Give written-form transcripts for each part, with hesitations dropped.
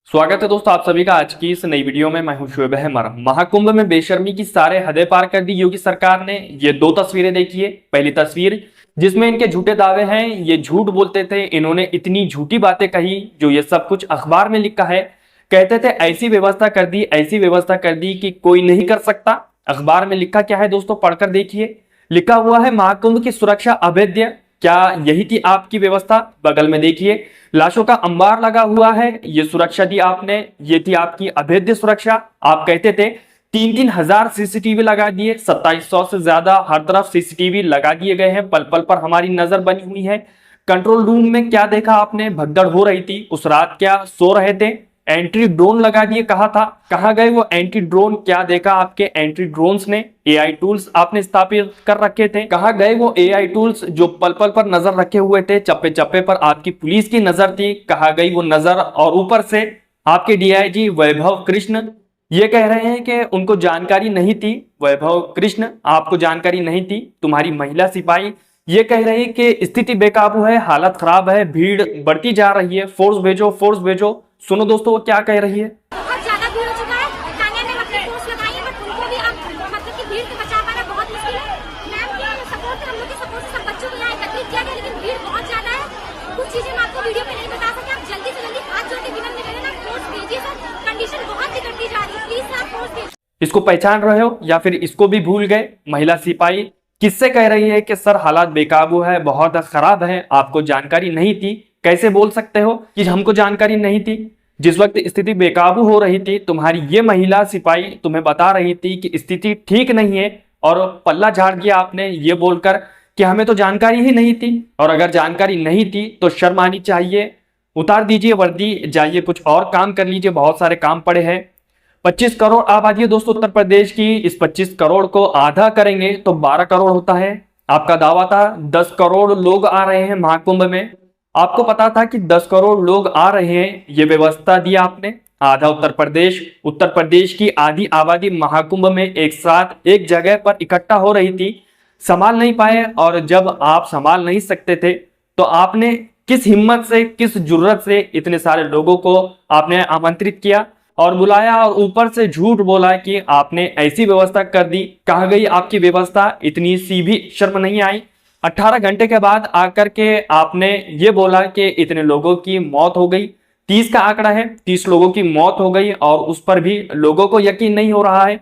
स्वागत है दोस्तों आप सभी का आज की इस नई वीडियो में। मैं हूं शुएब अहमद। महाकुंभ में बेशर्मी की सारे हदें पार कर दी योगी सरकार ने। ये दो तस्वीरें देखिए। पहली तस्वीर जिसमें इनके झूठे दावे हैं, ये झूठ बोलते थे, इन्होंने इतनी झूठी बातें कही जो ये सब कुछ अखबार में लिखा है। कहते थे ऐसी व्यवस्था कर दी, ऐसी व्यवस्था कर दी कि कोई नहीं कर सकता। अखबार में लिखा क्या है दोस्तों, पढ़कर देखिए। लिखा हुआ है महाकुंभ की सुरक्षा अभेद्य। क्या यही थी आपकी व्यवस्था? बगल में देखिए लाशों का अंबार लगा हुआ है। ये सुरक्षा दी आपने, ये थी आपकी अभेद्य सुरक्षा। आप कहते थे 3-3 हजार सीसीटीवी लगा दिए, 2700 से ज्यादा हर तरफ सीसीटीवी लगा दिए गए हैं, पल पल पर हमारी नजर बनी हुई है। कंट्रोल रूम में क्या देखा आपने? भगदड़ हो रही थी उस रात, क्या सो रहे थे? एंट्री ड्रोन लगा दिए, कहा था, कहां गए वो एंटी ड्रोन? क्या देखा आपके एंटी ड्रोन्स ने? एआई टूल्स आपने स्थापित कर रखे थे, कहां गए वो एआई टूल्स जो पल पल पर नजर रखे हुए थे? चप्पे चप्पे पर आपकी पुलिस की नजर थी, कहां गई वो नजर? और ऊपर से आपके डीआईजी वैभव कृष्ण ये कह रहे हैं कि उनको जानकारी नहीं थी। वैभव कृष्ण, आपको जानकारी नहीं थी। तुम्हारी महिला सिपाही ये कह रही है कि स्थिति बेकाबू है, हालत खराब है, भीड़ बढ़ती जा रही है, फोर्स भेजो, फोर्स भेजो। सुनो दोस्तों वो क्या कह रही है। बहुत ज्यादा भीड़ हो चुका है। तानिया ने अपनी फोर्स लगाई है, बट उनको भी अब मतलब कि भीड़ से बचा पाना बहुत मुश्किल है। मैम की सपोर्ट से, हम लोग की सपोर्ट से सब बच्चों को यहाँ एकत्रित किया गया, लेकिन भीड़ बहुत ज्यादा है। कुछ चीजें मैं आपको वीडियो में नहीं बता सकती। आप जल्दी से जल्दी हाथ जोड़ के विनम्र निवेदन है, फोर्स भेजिए सर। कंडीशन बहुत बिगड़ती जा रही है, प्लीज सर फोर्स भेजिए। इसको पहचान रहे हो या फिर इसको भी भूल गए? महिला सिपाही किससे कह रही है कि सर हालात बेकाबू है, बहुत खराब है, आपको जानकारी नहीं थी? कैसे बोल सकते हो कि हमको जानकारी नहीं थी? जिस वक्त स्थिति बेकाबू हो रही थी, तुम्हारी ये महिला सिपाही तुम्हें बता रही थी कि स्थिति ठीक नहीं है, और पल्ला झाड़ दिया आपने ये बोलकर कि हमें तो जानकारी ही नहीं थी। और अगर जानकारी नहीं थी तो शर्म आनी चाहिए। उतार दीजिए वर्दी, जाइए कुछ और काम कर लीजिए, बहुत सारे काम पड़े हैं। 25 करोड़ आबादी है दोस्तों उत्तर प्रदेश की। इस 25 करोड़ को आधा करेंगे तो 12 करोड़ होता है। आपका दावा था 10 करोड़ लोग आ रहे हैं महाकुंभ में। आपको पता था कि 10 करोड़ लोग आ रहे हैं, ये व्यवस्था दी आपने। आधा उत्तर प्रदेश की आधी आबादी महाकुंभ में एक साथ एक जगह पर इकट्ठा हो रही थी, संभाल नहीं पाए। और जब आप संभाल नहीं सकते थे तो आपने किस हिम्मत से, किस जुर्रत से इतने सारे लोगों को आपने आमंत्रित किया और बुलाया, और ऊपर से झूठ बोला कि आपने ऐसी व्यवस्था कर दी। कहाँ गई आपकी व्यवस्था? इतनी सी भी शर्म नहीं आई? 18 घंटे के बाद आकर के आपने ये बोला कि इतने लोगों की मौत हो गई। 30 का आंकड़ा है, 30 लोगों की मौत हो गई, और उस पर भी लोगों को यकीन नहीं हो रहा है,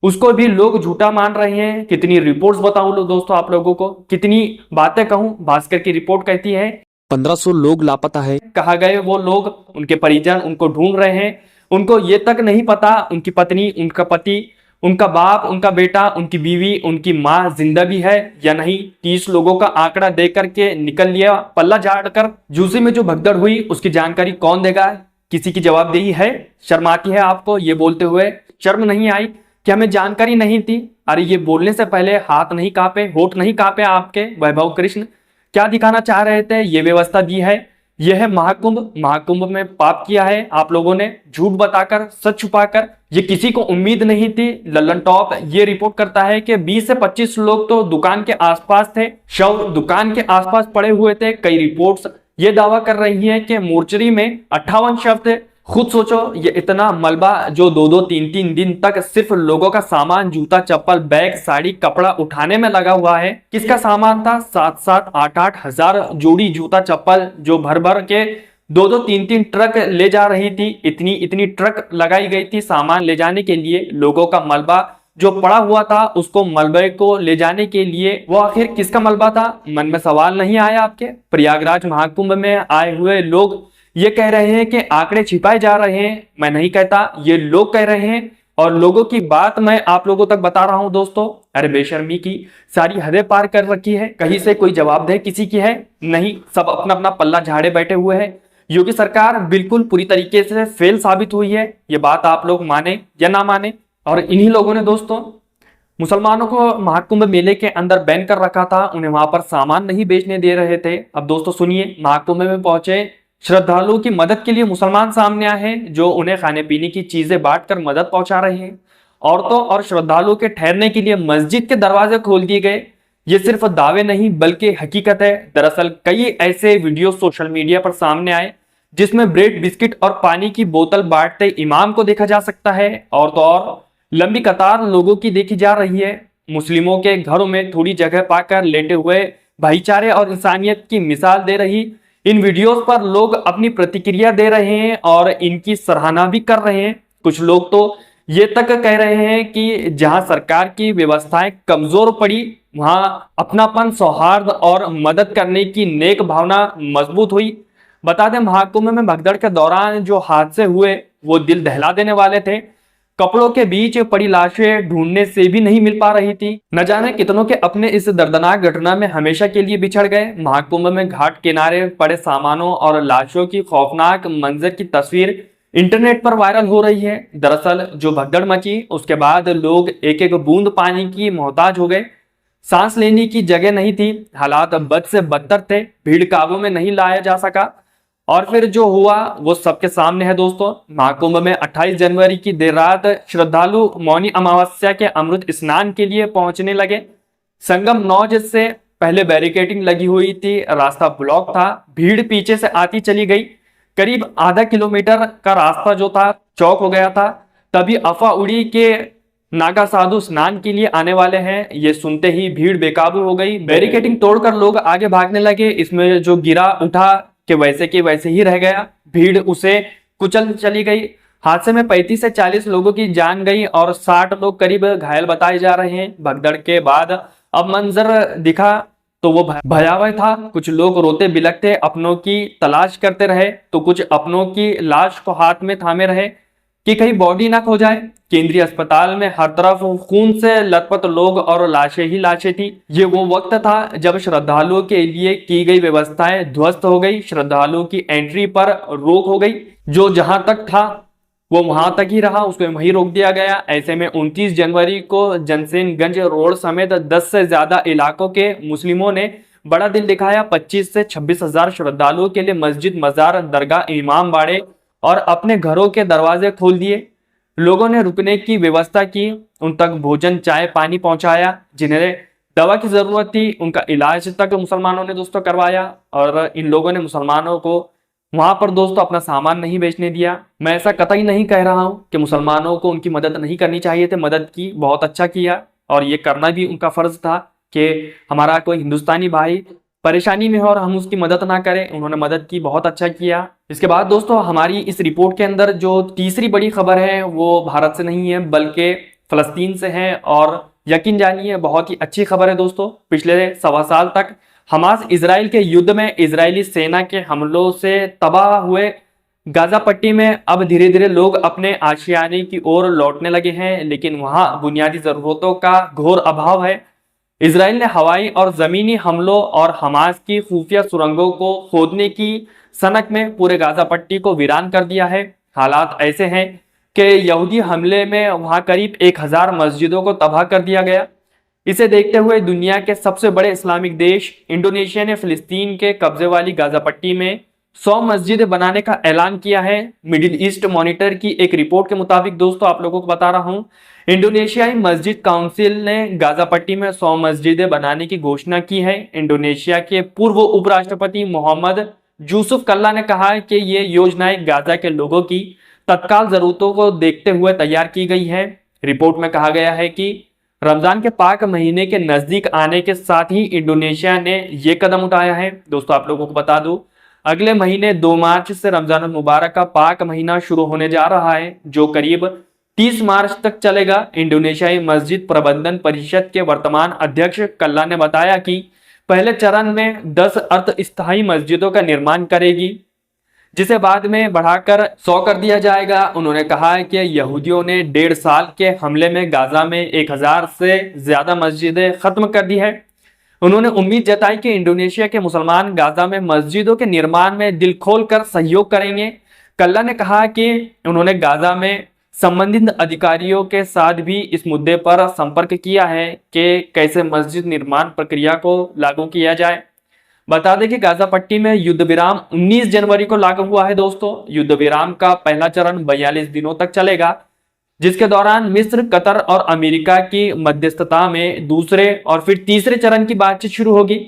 उसको भी लोग झूठा मान रहे हैं। कितनी रिपोर्ट्स बताऊं लो दोस्तों आप लोगों को, कितनी बातें कहूं। भास्कर की रिपोर्ट कहती है 1500 लोग लापता है। कहा गए वो लोग? उनके परिजन उनको ढूंढ रहे हैं। उनको ये तक नहीं पता उनकी पत्नी, उनका पति, उनका बाप, उनका बेटा, उनकी बीवी, उनकी माँ जिंदा भी है या नहीं। 30 लोगों का आंकड़ा दे करके निकल लिया पल्ला झाड़कर। जूसी में जो भगदड़ हुई उसकी जानकारी कौन देगा? किसी की जवाबदेही है? शर्म आती है आपको ये बोलते हुए? शर्म नहीं आई कि हमें जानकारी नहीं थी? अरे ये बोलने से पहले हाथ नहीं कांपे, होठ नहीं कांपे आपके? वैभव कृष्ण क्या दिखाना चाह रहे थे? ये व्यवस्था दी है, यह है महाकुंभ। महाकुंभ में पाप किया है आप लोगों ने, झूठ बताकर, सच छुपाकर। ये किसी को उम्मीद नहीं थी। लल्लन टॉप ये रिपोर्ट करता है कि 20 से 25 लोग तो दुकान के आसपास थे, शव दुकान के आसपास पड़े हुए थे। कई रिपोर्ट्स ये दावा कर रही हैं कि मोर्चरी में 58 शव थे। खुद सोचो, ये इतना मलबा जो 2-2, 3-3 दिन तक सिर्फ लोगों का सामान, जूता चप्पल, बैग, साड़ी, कपड़ा उठाने में लगा हुआ है। किसका सामान था? 7-7, 8-8 हजार जोड़ी जूता चप्पल जो भर भर के 2-2, 3-3 ट्रक ले जा रही थी। इतनी ट्रक लगाई गई थी सामान ले जाने के लिए। लोगों का मलबा जो पड़ा हुआ था, उसको मलबे को ले जाने के लिए, वो आखिर किसका मलबा था? मन में सवाल नहीं आया आपके? प्रयागराज महाकुंभ में आए हुए लोग ये कह रहे हैं कि आंकड़े छिपाए जा रहे हैं। मैं नहीं कहता, ये लोग कह रहे हैं, और लोगों की बात मैं आप लोगों तक बता रहा हूं दोस्तों। अरे बेशर्मी की सारी हदें पार कर रखी है। कहीं से कोई जवाबदेही किसी की है नहीं, सब अपना अपना पल्ला झाड़े बैठे हुए हैं। योगी सरकार बिल्कुल पूरी तरीके से फेल साबित हुई है, ये बात आप लोग माने या ना माने। और इन्हीं लोगों ने दोस्तों मुसलमानों को महाकुंभ मेले के अंदर बैन कर रखा था, उन्हें वहां पर सामान नहीं बेचने दे रहे थे। अब दोस्तों सुनिए, महाकुंभ में पहुंचे श्रद्धालुओं की मदद के लिए मुसलमान सामने आए हैं, जो उन्हें खाने पीने की चीजें बांटकर मदद पहुंचा रहे हैं। औरतों और श्रद्धालुओं के ठहरने के लिए मस्जिद के दरवाजे खोल दिए गए। ये सिर्फ दावे नहीं बल्कि हकीकत है। दरअसल कई ऐसे वीडियो सोशल मीडिया पर सामने आए जिसमें ब्रेड, बिस्किट और पानी की बोतल बांटते इमाम को देखा जा सकता है। और तो और लंबी कतार लोगों की देखी जा रही है। मुस्लिमों के घरों में थोड़ी जगह पाकर लेटे हुए भाईचारे और इंसानियत की मिसाल दे रही इन वीडियोस पर लोग अपनी प्रतिक्रिया दे रहे हैं और इनकी सराहना भी कर रहे हैं। कुछ लोग तो ये तक कह रहे हैं कि जहां सरकार की व्यवस्थाएं कमजोर पड़ी, वहां अपनापन, सौहार्द और मदद करने की नेक भावना मजबूत हुई। बता दें, महाकुंभ में भगदड़ के दौरान जो हादसे हुए वो दिल दहला देने वाले थे। कपड़ों के बीच पड़ी लाशें ढूंढने से भी नहीं मिल पा रही थी। न जाने कितनों के अपने इस दर्दनाक घटना में हमेशा के लिए बिछड़ गए। महाकुंभ में घाट किनारे पड़े सामानों और लाशों की खौफनाक मंजर की तस्वीर इंटरनेट पर वायरल हो रही है। दरअसल जो भगदड़ मची उसके बाद लोग एक एक बूंद पानी की मोहताज हो गए। सांस लेने की जगह नहीं थी। हालात बद से बदतर थे। भीड़ काबू में नहीं लाया जा सका और फिर जो हुआ वो सबके सामने है दोस्तों। महाकुंभ में 28 जनवरी की देर रात श्रद्धालु मौनी अमावस्या के अमृत स्नान के लिए पहुंचने लगे। संगम 9 से पहले बैरिकेडिंग लगी हुई थी। रास्ता ब्लॉक था। भीड़ पीछे से आती चली गई। करीब आधा किलोमीटर का रास्ता जो था चौक हो गया था। तभी अफवाह उड़ी के नागा साधु स्नान के लिए आने वाले हैं। ये सुनते ही भीड़ बेकाबू हो गई। बैरिकेडिंग तोड़कर लोग आगे भागने लगे। इसमें जो गिरा उठा कि वैसे ही रह गया। भीड़ उसे कुचल चली गई। हादसे में 35 से 40 लोगों की जान गई और 60 लोग करीब घायल बताए जा रहे हैं। भगदड़ के बाद अब मंजर दिखा तो वो भयावह था। कुछ लोग रोते बिलखते अपनों की तलाश करते रहे तो कुछ अपनों की लाश को हाथ में थामे रहे कि कहीं बॉडी ना खो जाए। केंद्रीय अस्पताल में हर तरफ खून से लथपथ लोग और लाशें ही लाशें थी। ये वो वक्त था जब श्रद्धालुओं के लिए की गई व्यवस्थाएं ध्वस्त हो गई। श्रद्धालुओं की एंट्री पर रोक हो गई। जो जहां तक था वो वहां तक ही रहा, उसको वहीं रोक दिया गया। ऐसे में 29 जनवरी को जनसेनगंज रोड समेत 10 से ज्यादा इलाकों के मुस्लिमों ने बड़ा दिल दिखाया। 25 से 26 हजार श्रद्धालुओं के लिए मस्जिद, मजार, दरगाह, इमाम बाड़े और अपने घरों के दरवाजे खोल दिए। लोगों ने रुकने की व्यवस्था की। उन तक भोजन, चाय, पानी पहुंचाया। जिन्हें दवा की जरूरत थी उनका इलाज तक मुसलमानों ने दोस्तों करवाया। और इन लोगों ने मुसलमानों को वहां पर दोस्तों अपना सामान नहीं बेचने दिया। मैं ऐसा कतई नहीं कह रहा हूं कि मुसलमानों को उनकी मदद नहीं करनी चाहिए थी। मदद की, बहुत अच्छा किया और ये करना भी उनका फर्ज था कि हमारा कोई हिंदुस्तानी भाई परेशानी में हो और हम उसकी मदद ना करें। उन्होंने मदद की, बहुत अच्छा किया। इसके बाद दोस्तों हमारी इस रिपोर्ट के अंदर जो तीसरी बड़ी खबर है वो भारत से नहीं है बल्कि फलस्तीन से है। और यकीन जानिए बहुत ही अच्छी खबर है दोस्तों। पिछले 1.25 साल तक हमास इजराइल के युद्ध में इजरायली सेना के हमलों से तबाह हुए गाजा पट्टी में अब धीरे धीरे लोग अपने आशियाने की ओर लौटने लगे हैं। लेकिन वहां बुनियादी जरूरतों का घोर अभाव है। इजराइल ने हवाई और जमीनी हमलों और हमास की खुफिया सुरंगों को खोदने की सनक में पूरे गाजा पट्टी को वीरान कर दिया है। हालात ऐसे हैं कि यहूदी हमले में वहां करीब 1000 मस्जिदों को तबाह कर दिया गया। इसे देखते हुए दुनिया के सबसे बड़े इस्लामिक देश इंडोनेशिया ने फिलिस्तीन के कब्जे वाली गाजा पट्टी में 100 मस्जिदें बनाने का ऐलान किया है। मिडिल ईस्ट मॉनिटर की एक रिपोर्ट के मुताबिक दोस्तों आप लोगों को बता रहा हूं, इंडोनेशियाई मस्जिद काउंसिल ने गाजा पट्टी में 100 मस्जिदें बनाने की घोषणा की है। इंडोनेशिया के पूर्व उपराष्ट्रपति मोहम्मद यूसुफ कल्ला ने कहा है कि ये योजनाएं गाजा के लोगों की तत्काल जरूरतों को देखते हुए तैयार की गई है। रिपोर्ट में कहा गया है कि रमजान के पाक महीने के नजदीक आने के साथ ही इंडोनेशिया ने यह कदम उठाया है। दोस्तों आप लोगों को बता दूं, अगले महीने 2 मार्च से रमजान मुबारक का पाक महीना शुरू होने जा रहा है जो करीब 30 मार्च तक चलेगा। इंडोनेशियाई मस्जिद प्रबंधन परिषद के वर्तमान अध्यक्ष कल्ला ने बताया कि पहले चरण में 10 अर्ध स्थायी मस्जिदों का निर्माण करेगी जिसे बाद में बढ़ाकर 100 कर दिया जाएगा। उन्होंने कहा है कि यहूदियों ने 1.5 साल के हमले में गाजा में 1000 से ज्यादा मस्जिदें खत्म कर दी है। उन्होंने उम्मीद जताई कि इंडोनेशिया के मुसलमान गाजा में मस्जिदों के निर्माण में दिल खोलकर सहयोग करेंगे। कल्ला ने कहा कि उन्होंने गाजा में संबंधित अधिकारियों के साथ भी इस मुद्दे पर संपर्क किया है कि कैसे मस्जिद निर्माण प्रक्रिया को लागू किया जाए। बता दें कि गाजा पट्टी में युद्ध विराम 19 जनवरी को लागू हुआ है दोस्तों। युद्ध विराम का पहला चरण 42 दिनों तक चलेगा जिसके दौरान मिस्र, कतर और अमेरिका की मध्यस्थता में दूसरे और फिर तीसरे चरण की बातचीत शुरू होगी।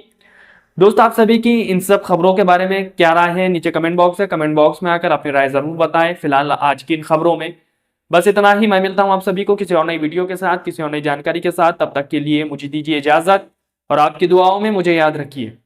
दोस्त आप सभी की इन सब खबरों के बारे में क्या राय है, नीचे कमेंट बॉक्स है, कमेंट बॉक्स में आकर अपनी राय जरूर बताएं। फिलहाल आज की इन खबरों में बस इतना ही। मैं मिलता हूं आप सभी को किसी और नई वीडियो के साथ, किसी और नई जानकारी के साथ। तब तक के लिए मुझे दीजिए इजाजत और आपकी दुआओं में मुझे याद रखिए।